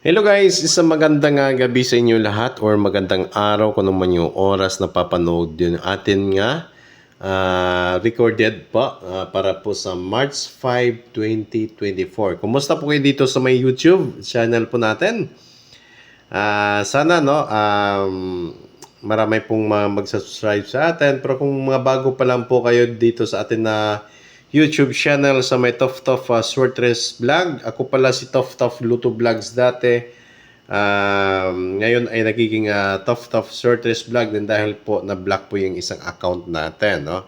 Hello guys, isang magandang gabi sa inyo lahat or magandang araw kung naman yung oras na papanood yun atin nga recorded pa para po sa March 5, 2024. Kumusta po kayo dito sa may YouTube channel po natin? Sana marami pong mag-subscribe sa atin, pero kung mga bago pa lang po kayo dito sa atin na YouTube channel sa may Tof Swertres Vlog. Ako pala si Tof Luto Vlogs dati. Ngayon ay nagiging Tof Swertres Vlog din dahil po na-block po yung isang account natin. No?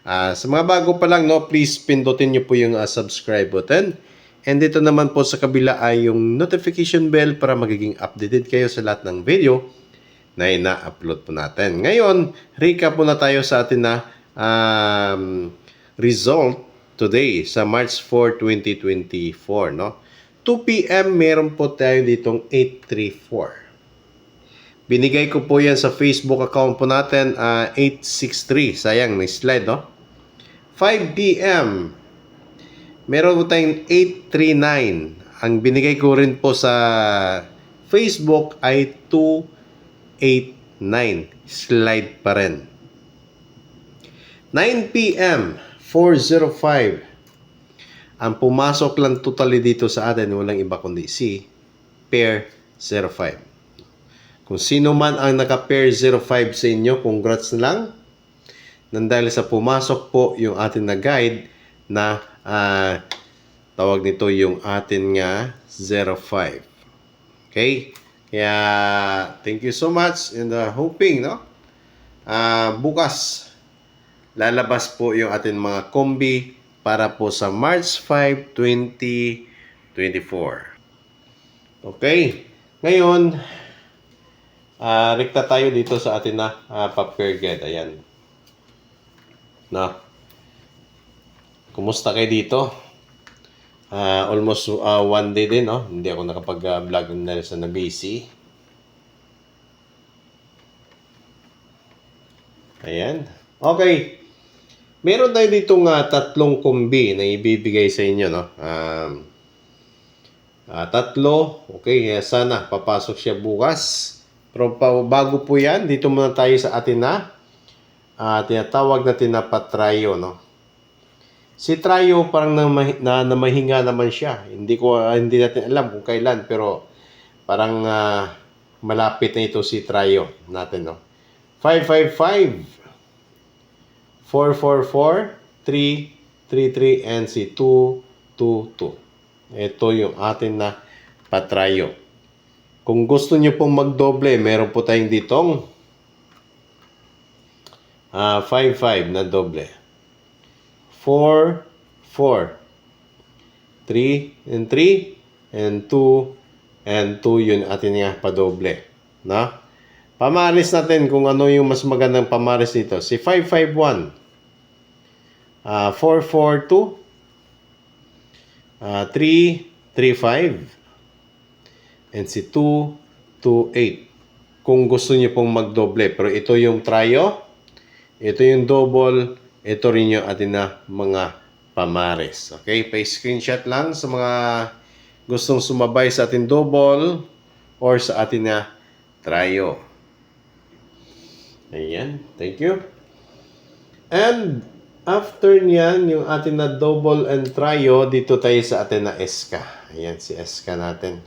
Sa mga bago pa lang, no, please pindutin nyo po yung subscribe button. And dito naman po sa kabila ay yung notification bell para magiging updated kayo sa lahat ng video na ina-upload po natin. Ngayon, recap muna tayo sa atin na result today sa March 4, 2024, no? 2 p.m. meron po tayo ditong 834. Binigay ko po yan sa Facebook account po natin, 863. Sayang, may slide, no? 5 p.m. meron po tayong 839. Ang binigay ko rin po sa Facebook ay 289. Slide pa rin. 9 p.m. 405. Ang pumasok lang totally dito sa atin, walang iba kundi si pair 05. Kung sino man ang naka-pair 05 sa inyo, congrats na lang. Nandahil sa pumasok po yung atin na guide na tawag nito yung atin nga 05. Okay? Kaya, thank you so much and hoping, no? Bukas, lalabas po yung ating mga kombi para po sa March 5, 2024. Okay. Ngayon, rekta tayo dito sa atin na paper guide. Ayan. Na. Kumusta kayo dito? Almost one day din, no? Hindi ako nakapag-vlog na sa busy. Ayan. Okay. Meron tayo ditong tatlong kombi na ibibigay sa inyo, no? Tatlo. Okay, sana papasok siya bukas. Pero bago po yan, dito muna tayo sa atin na tinatawag natin na patrayo, no? Si Trayo parang namahinga naman siya. Hindi natin alam kung kailan, pero parang malapit na ito si Trayo natin, no? 555 444 333 and si 222. Ito yung atin na patrayo. Kung gusto niyo pong magdoble, meron po tayong ditong 55 na doble. 4 4 3 and 3 and 2 and 2 yun atin nga padoble. Na? Pamaris natin kung ano yung mas magandang pamaris dito. Si 551, 442, 335, and si 228. Kung gusto niyo pong magdoble. Pero ito yung trio, ito yung double, ito rin yung atin na mga pamaris. Okay? Pa-screenshot lang sa mga gustong sumabay sa ating double or sa atin na trio. Ayan, thank you. And after niyan, yung atin na double and trio, dito tayo sa atin na SK. Ayan, si SK natin.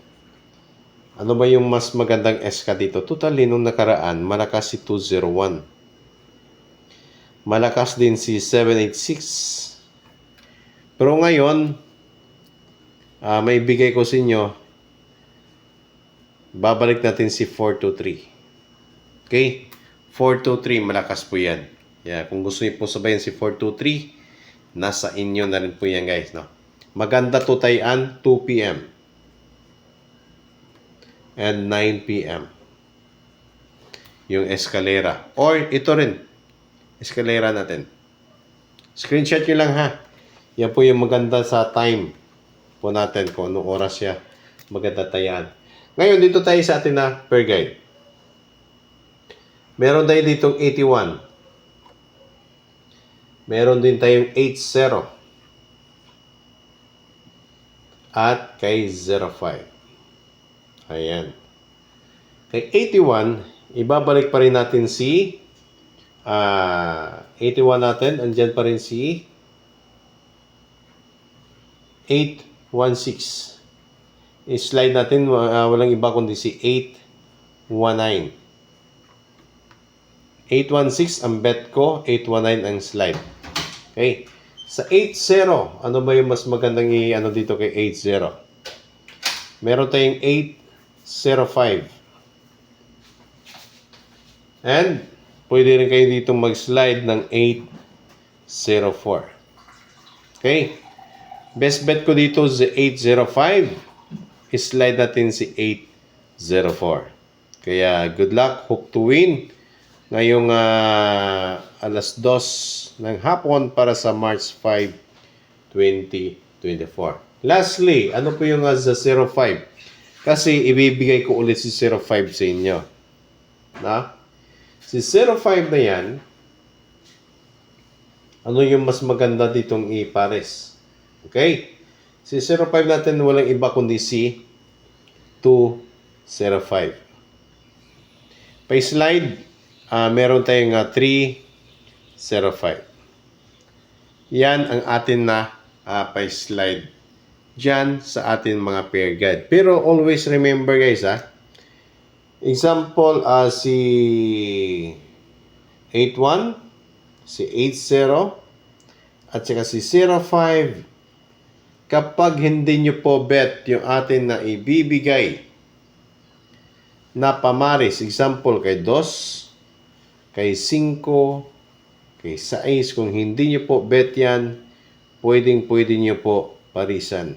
Ano ba yung mas magandang SK dito? Totally, nung nakaraan, malakas si 201. Malakas din si 786. Pero ngayon, may bigay ko sa inyo, babalik natin si 423. Okay? 423, malakas po yan. Yeah, kung gusto niyo po sabayan si 423, nasa inyo na rin po yan, guys. No? Maganda to tayan 2 p.m. and 9 p.m. Yung escalera. Or ito rin, escalera natin. Screenshot nyo lang, ha. Yan po yung maganda sa time po natin kung anong oras siya maganda tayan. Ngayon, dito tayo sa atin na per guide. Meron tayo ditong 81. Meron din tayong 80. At kay 05. Ayan. Kay 81, ibabalik pa rin natin si 81 natin. Andyan pa rin si 816. I-slide natin, walang iba kundi si 819. 816 ang bet ko, 819 ang slide. Okay. Sa 80, ano ba yung mas magandang i-ano dito kay 80? Meron tayong 805. And pwede rin kayo dito mag-slide ng 804. Okay. Best bet ko dito si 805. I-slide natin si 804. Kaya good luck, hope to win. Ngayong alas 2 ng hapon para sa March 5, 2024. Lastly, ano po yung sa 05? Kasi ibibigay ko ulit si 05 sa inyo. Na? Si 05 na yan, ano yung mas maganda ditong ipares? Okay? Si 05 natin walang iba kundi si 205. Pa-slide, meron tayong 305. Yan ang atin na pa-slide dyan sa atin mga pair guide. Pero always remember guys example si 81, si 80, at saka si 05. Kapag hindi nyo po bet yung atin na ibibigay na pamaris, example kay 2, kay 5, kay 6, kung hindi nyo po bet yan, pwede nyo po parisan.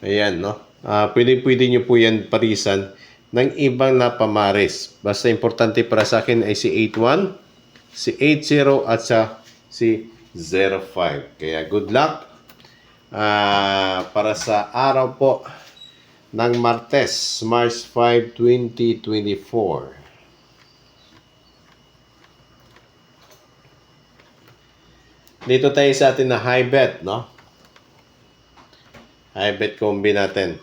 Ayan, no? Pwede nyo po yan parisan ng ibang na pamaris. Basta importante para sa akin ay si 81, si 80 at si 05. Kaya good luck para sa araw po ng Martes, March 5, 2024. Dito tayo sa atin na high bet, no? High bet combi natin.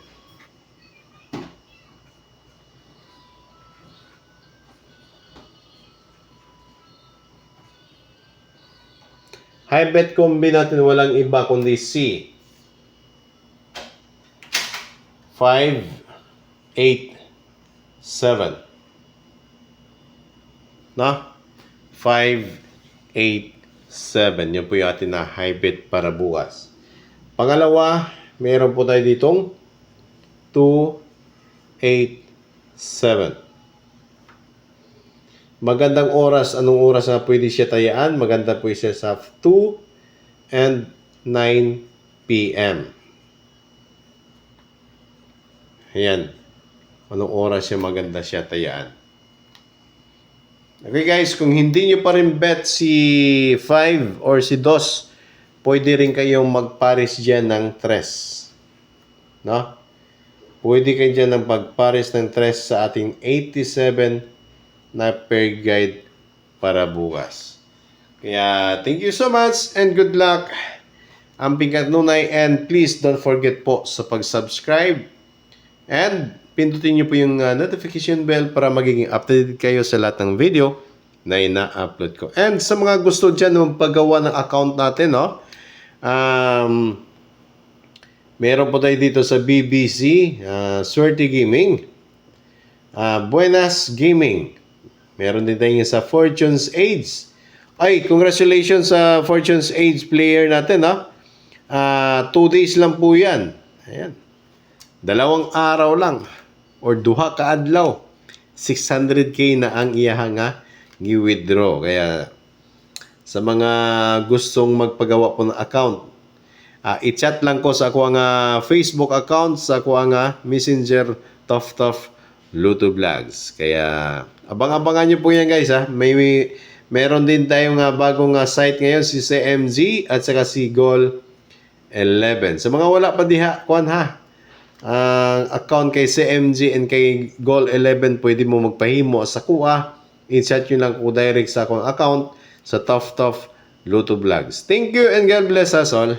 High bet combi natin walang iba kundi si 5, 8, 7. No? 5, 8, 7. Yan po yung atin na high bet para bukas. Pangalawa, meron po tayo ditong 2, 8, 7. Magandang oras. Anong oras na pwede siya tayaan? Maganda po siya sa 2 and 9 p.m. Ayan. Anong oras siya maganda siya tayaan? Okay guys, kung hindi nyo pa rin bet si 5 or si 2, pwede rin kayong magpares dyan ng 3. No? Pwede kayo dyan ng magpares ng 3 sa ating 87 na pair guide para bukas. Kaya thank you so much and good luck. Ang Bingkat Nunay, and please don't forget po sa pag-subscribe and pindutin nyo po yung notification bell para magiging updated kayo sa lahat ng video na ina-upload ko. And sa mga gusto dyan ng paggawa ng account natin, no? Meron po tayo dito sa BBC, Swerte Gaming, Buenas Gaming. Meron din tayo sa Fortune's Age. Ay, congratulations sa Fortune's Age player natin, no? 2 days lang po yan. Ayan. 2 araw lang. Or 2 ka adlaw. 600k na ang iyahang gi-withdraw. Kaya sa mga gustong magpagawa po ng account, i-chat lang ko sa ako ang Facebook account, sa ako ang Messenger Tof Luto Vlogs. Kaya abang-abangan nyo po yan guys meron din tayong bagong site ngayon, si CMG at saka si Goal 11. Sa mga wala pa diha, account kay CMG and kay Goal 11, pwede mo magpahimo sa kuha. I-chat nyo lang ko direct sa akong account sa Tof Luto Vlogs. Thank you and God bless us all.